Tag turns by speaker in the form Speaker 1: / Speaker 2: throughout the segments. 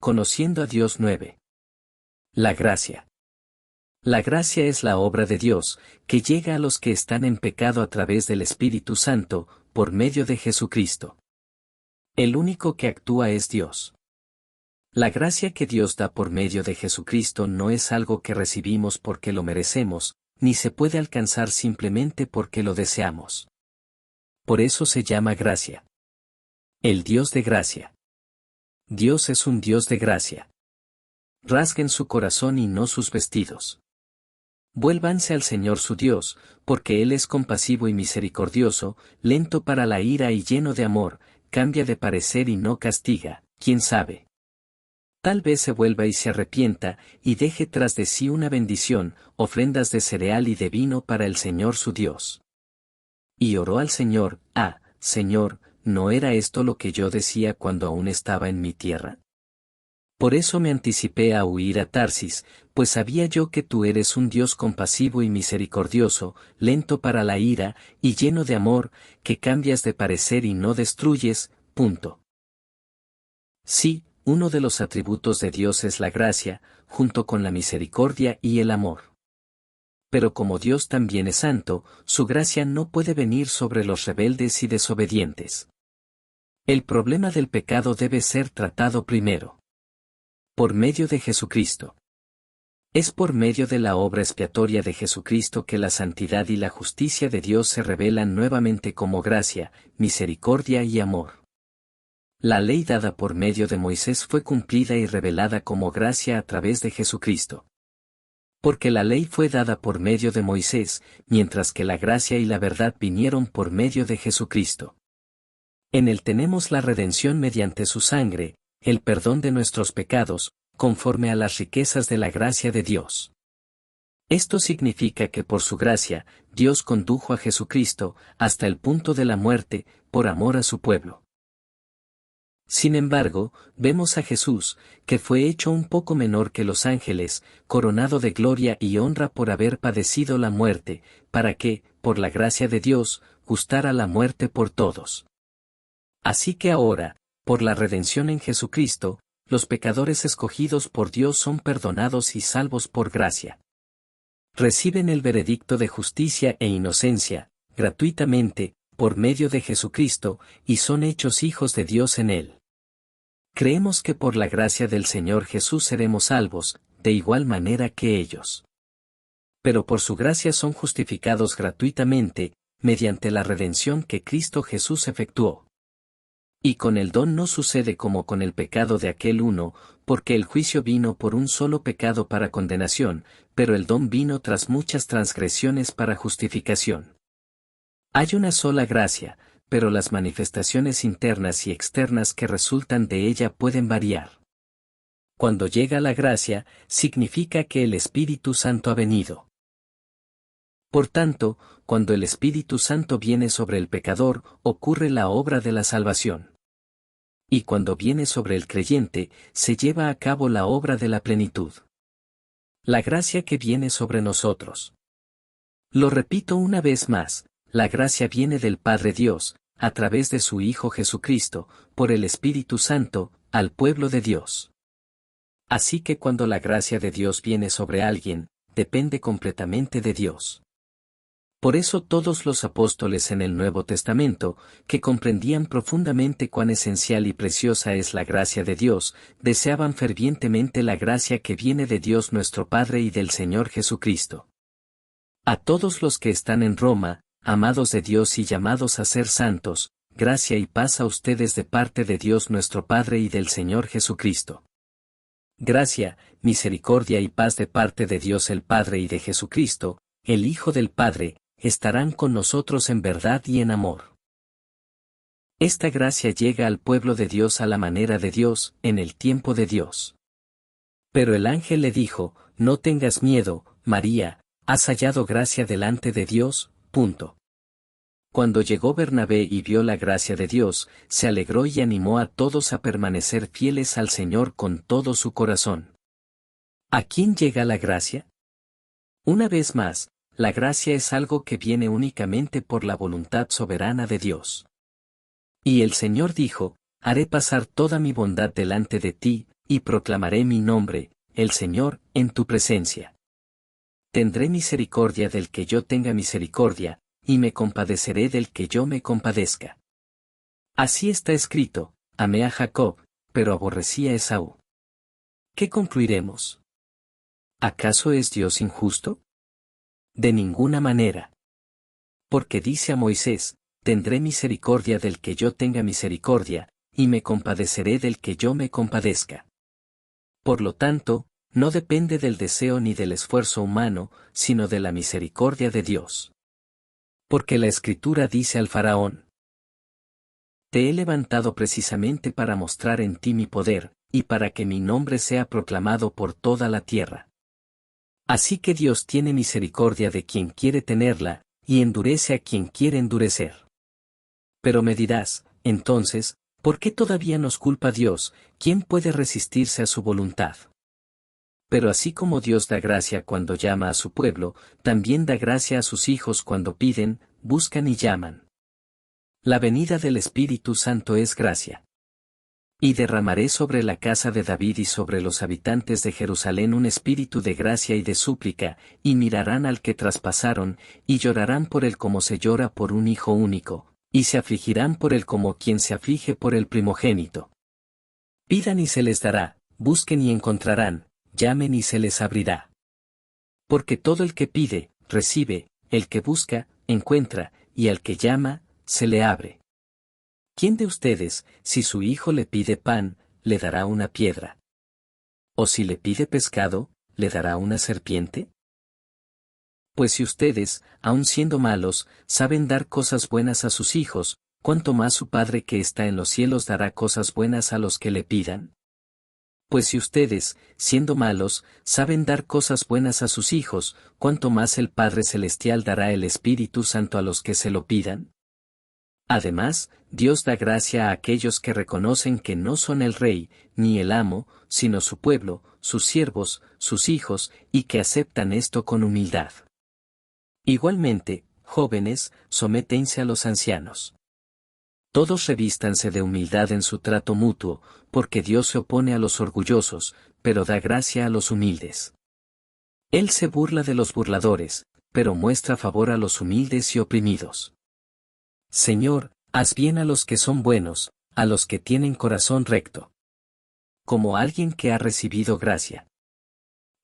Speaker 1: Conociendo a Dios 9. La gracia. La gracia es la obra de Dios, que llega a los que están en pecado a través del Espíritu Santo, por medio de Jesucristo. El único que actúa es Dios. La gracia que Dios da por medio de Jesucristo no es algo que recibimos porque lo merecemos, ni se puede alcanzar simplemente porque lo deseamos. Por eso se llama gracia. El Dios de gracia. Dios es un Dios de gracia. Rasguen su corazón y no sus vestidos. Vuélvanse al Señor su Dios, porque Él es compasivo y misericordioso, lento para la ira y lleno de amor, cambia de parecer y no castiga, ¿quién sabe? Tal vez se vuelva y se arrepienta, y deje tras de sí una bendición, ofrendas de cereal y de vino para el Señor su Dios. Y oró al Señor, Señor, ¿no era esto lo que yo decía cuando aún estaba en mi tierra? Por eso me anticipé a huir a Tarsis, pues sabía yo que tú eres un Dios compasivo y misericordioso, lento para la ira, y lleno de amor, que cambias de parecer y no destruyes, punto. Sí, uno de los atributos de Dios es la gracia, junto con la misericordia y el amor. Pero como Dios también es santo, su gracia no puede venir sobre los rebeldes y desobedientes. El problema del pecado debe ser tratado primero. Por medio de Jesucristo. Es por medio de la obra expiatoria de Jesucristo que la santidad y la justicia de Dios se revelan nuevamente como gracia, misericordia y amor. La ley dada por medio de Moisés fue cumplida y revelada como gracia a través de Jesucristo. Porque la ley fue dada por medio de Moisés, mientras que la gracia y la verdad vinieron por medio de Jesucristo. En él tenemos la redención mediante su sangre, el perdón de nuestros pecados, conforme a las riquezas de la gracia de Dios. Esto significa que por su gracia, Dios condujo a Jesucristo hasta el punto de la muerte, por amor a su pueblo. Sin embargo, vemos a Jesús, que fue hecho un poco menor que los ángeles, coronado de gloria y honra por haber padecido la muerte, para que, por la gracia de Dios, gustara la muerte por todos. Así que ahora, por la redención en Jesucristo, los pecadores escogidos por Dios son perdonados y salvos por gracia. Reciben el veredicto de justicia e inocencia, gratuitamente, por medio de Jesucristo, y son hechos hijos de Dios en él. Creemos que por la gracia del Señor Jesús seremos salvos, de igual manera que ellos. Pero por su gracia son justificados gratuitamente, mediante la redención que Cristo Jesús efectuó. Y con el don no sucede como con el pecado de aquel uno, porque el juicio vino por un solo pecado para condenación, pero el don vino tras muchas transgresiones para justificación. Hay una sola gracia, pero las manifestaciones internas y externas que resultan de ella pueden variar. Cuando llega la gracia, significa que el Espíritu Santo ha venido. Por tanto, cuando el Espíritu Santo viene sobre el pecador, ocurre la obra de la salvación. Y cuando viene sobre el creyente, se lleva a cabo la obra de la plenitud. La gracia que viene sobre nosotros. Lo repito una vez más, la gracia viene del Padre Dios, a través de su Hijo Jesucristo, por el Espíritu Santo, al pueblo de Dios. Así que cuando la gracia de Dios viene sobre alguien, depende completamente de Dios. Por eso todos los apóstoles en el Nuevo Testamento, que comprendían profundamente cuán esencial y preciosa es la gracia de Dios, deseaban fervientemente la gracia que viene de Dios nuestro Padre y del Señor Jesucristo. A todos los que están en Roma, amados de Dios y llamados a ser santos, gracia y paz a ustedes de parte de Dios nuestro Padre y del Señor Jesucristo. Gracia, misericordia y paz de parte de Dios el Padre y de Jesucristo, el Hijo del Padre, estarán con nosotros en verdad y en amor. Esta gracia llega al pueblo de Dios a la manera de Dios, en el tiempo de Dios. Pero el ángel le dijo, no tengas miedo, María, has hallado gracia delante de Dios, punto. Cuando llegó Bernabé y vio la gracia de Dios, se alegró y animó a todos a permanecer fieles al Señor con todo su corazón. ¿A quién llega la gracia? Una vez más, la gracia es algo que viene únicamente por la voluntad soberana de Dios. Y el Señor dijo, haré pasar toda mi bondad delante de ti, y proclamaré mi nombre, el Señor, en tu presencia. Tendré misericordia del que yo tenga misericordia, y me compadeceré del que yo me compadezca. Así está escrito, amé a Jacob, pero aborrecí a Esaú. ¿Qué concluiremos? ¿Acaso es Dios injusto? De ninguna manera. Porque dice a Moisés, tendré misericordia del que yo tenga misericordia, y me compadeceré del que yo me compadezca. Por lo tanto, no depende del deseo ni del esfuerzo humano, sino de la misericordia de Dios. Porque la Escritura dice al faraón: te he levantado precisamente para mostrar en ti mi poder, y para que mi nombre sea proclamado por toda la tierra. Así que Dios tiene misericordia de quien quiere tenerla, y endurece a quien quiere endurecer. Pero me dirás, entonces, ¿por qué todavía nos culpa Dios? ¿Quién puede resistirse a su voluntad? Pero así como Dios da gracia cuando llama a su pueblo, también da gracia a sus hijos cuando piden, buscan y llaman. La venida del Espíritu Santo es gracia. Y derramaré sobre la casa de David y sobre los habitantes de Jerusalén un espíritu de gracia y de súplica, y mirarán al que traspasaron, y llorarán por él como se llora por un hijo único, y se afligirán por él como quien se aflige por el primogénito. Pidan y se les dará, busquen y encontrarán, llamen y se les abrirá. Porque todo el que pide, recibe, el que busca, encuentra, y al que llama, se le abre. ¿Quién de ustedes, si su hijo le pide pan, le dará una piedra? ¿O si le pide pescado, le dará una serpiente? Pues si ustedes, aun siendo malos, saben dar cosas buenas a sus hijos, ¿cuánto más su Padre que está en los cielos dará cosas buenas a los que le pidan? Pues si ustedes, siendo malos, saben dar cosas buenas a sus hijos, ¿cuánto más el Padre Celestial dará el Espíritu Santo a los que se lo pidan? Además, Dios da gracia a aquellos que reconocen que no son el rey, ni el amo, sino su pueblo, sus siervos, sus hijos, y que aceptan esto con humildad. Igualmente, jóvenes, sométense a los ancianos. Todos revístanse de humildad en su trato mutuo, porque Dios se opone a los orgullosos, pero da gracia a los humildes. Él se burla de los burladores, pero muestra favor a los humildes y oprimidos. Señor, haz bien a los que son buenos, a los que tienen corazón recto. Como alguien que ha recibido gracia.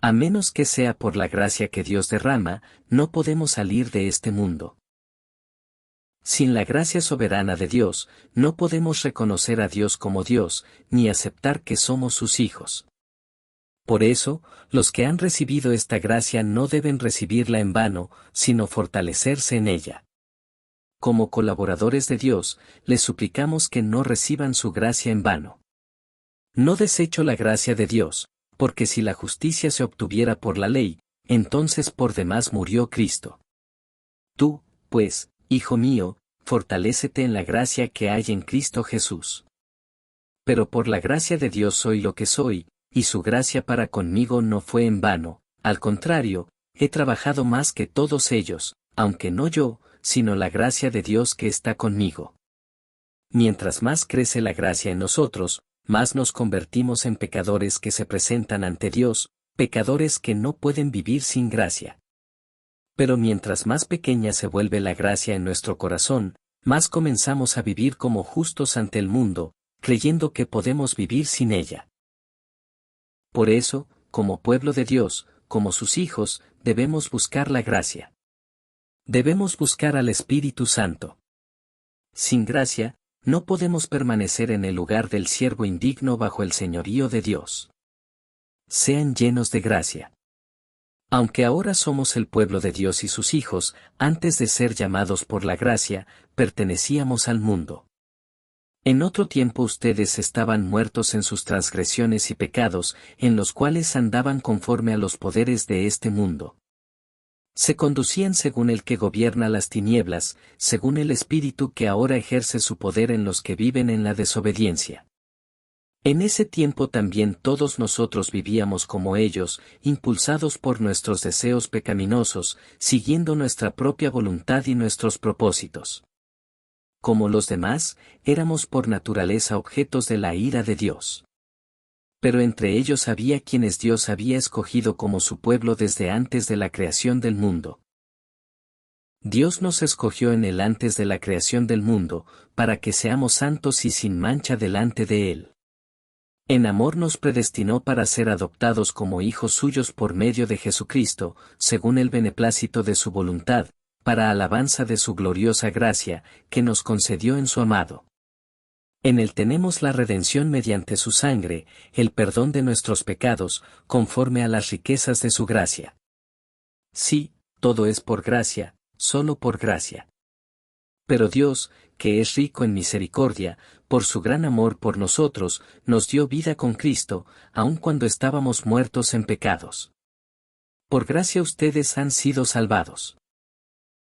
Speaker 1: A menos que sea por la gracia que Dios derrama, no podemos salir de este mundo. Sin la gracia soberana de Dios, no podemos reconocer a Dios como Dios, ni aceptar que somos sus hijos. Por eso, los que han recibido esta gracia no deben recibirla en vano, sino fortalecerse en ella. Como colaboradores de Dios, les suplicamos que no reciban su gracia en vano. No desecho la gracia de Dios, porque si la justicia se obtuviera por la ley, entonces por demás murió Cristo. Tú, pues, hijo mío, fortalécete en la gracia que hay en Cristo Jesús. Pero por la gracia de Dios soy lo que soy, y su gracia para conmigo no fue en vano, al contrario, he trabajado más que todos ellos, aunque no yo, sino la gracia de Dios que está conmigo. Mientras más crece la gracia en nosotros, más nos convertimos en pecadores que se presentan ante Dios, pecadores que no pueden vivir sin gracia. Pero mientras más pequeña se vuelve la gracia en nuestro corazón, más comenzamos a vivir como justos ante el mundo, creyendo que podemos vivir sin ella. Por eso, como pueblo de Dios, como sus hijos, debemos buscar la gracia. Debemos buscar al Espíritu Santo. Sin gracia, no podemos permanecer en el lugar del siervo indigno bajo el señorío de Dios. Sean llenos de gracia. Aunque ahora somos el pueblo de Dios y sus hijos, antes de ser llamados por la gracia, pertenecíamos al mundo. En otro tiempo ustedes estaban muertos en sus transgresiones y pecados, en los cuales andaban conforme a los poderes de este mundo. Se conducían según el que gobierna las tinieblas, según el espíritu que ahora ejerce su poder en los que viven en la desobediencia. En ese tiempo también todos nosotros vivíamos como ellos, impulsados por nuestros deseos pecaminosos, siguiendo nuestra propia voluntad y nuestros propósitos. Como los demás, éramos por naturaleza objetos de la ira de Dios. Pero entre ellos había quienes Dios había escogido como su pueblo desde antes de la creación del mundo. Dios nos escogió en Él antes de la creación del mundo, para que seamos santos y sin mancha delante de Él. En amor nos predestinó para ser adoptados como hijos suyos por medio de Jesucristo, según el beneplácito de su voluntad, para alabanza de su gloriosa gracia, que nos concedió en su amado. En Él tenemos la redención mediante su sangre, el perdón de nuestros pecados, conforme a las riquezas de su gracia. Sí, todo es por gracia, solo por gracia. Pero Dios, que es rico en misericordia, por su gran amor por nosotros, nos dio vida con Cristo, aun cuando estábamos muertos en pecados. Por gracia ustedes han sido salvados.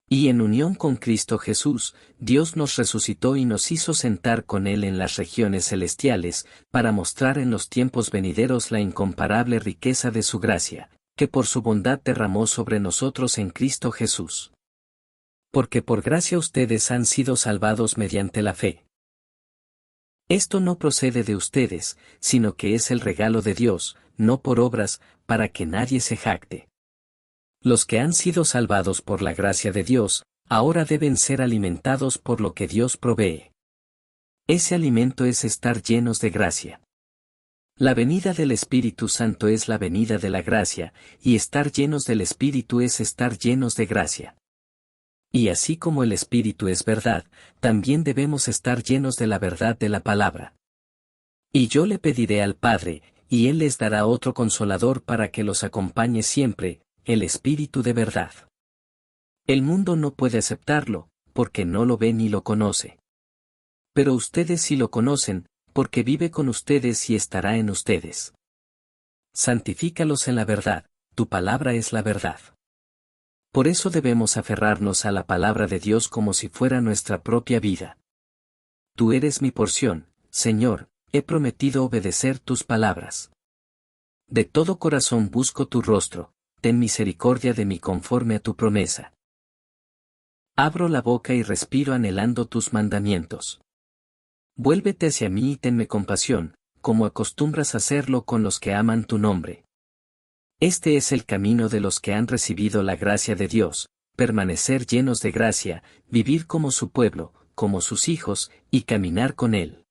Speaker 1: Y en unión con Cristo Jesús, Dios nos resucitó y nos hizo sentar con Él en las regiones celestiales, para mostrar en los tiempos venideros la incomparable riqueza de su gracia, que por su bondad derramó sobre nosotros en Cristo Jesús. Porque por gracia ustedes han sido salvados mediante la fe. Esto no procede de ustedes, sino que es el regalo de Dios, no por obras, para que nadie se jacte. Los que han sido salvados por la gracia de Dios, ahora deben ser alimentados por lo que Dios provee. Ese alimento es estar llenos de gracia. La venida del Espíritu Santo es la venida de la gracia, y estar llenos del Espíritu es estar llenos de gracia. Y así como el Espíritu es verdad, también debemos estar llenos de la verdad de la palabra. Y yo le pediré al Padre, y Él les dará otro Consolador para que los acompañe siempre, el Espíritu de verdad. El mundo no puede aceptarlo, porque no lo ve ni lo conoce. Pero ustedes sí lo conocen, porque vive con ustedes y estará en ustedes. Santifícalos en la verdad, tu palabra es la verdad. Por eso debemos aferrarnos a la palabra de Dios como si fuera nuestra propia vida. Tú eres mi porción, Señor, he prometido obedecer tus palabras. De todo corazón busco tu rostro, ten misericordia de mí conforme a tu promesa. Abro la boca y respiro anhelando tus mandamientos. Vuélvete hacia mí y tenme compasión, como acostumbras hacerlo con los que aman tu nombre. Este es el camino de los que han recibido la gracia de Dios, permanecer llenos de gracia, vivir como su pueblo, como sus hijos, y caminar con Él.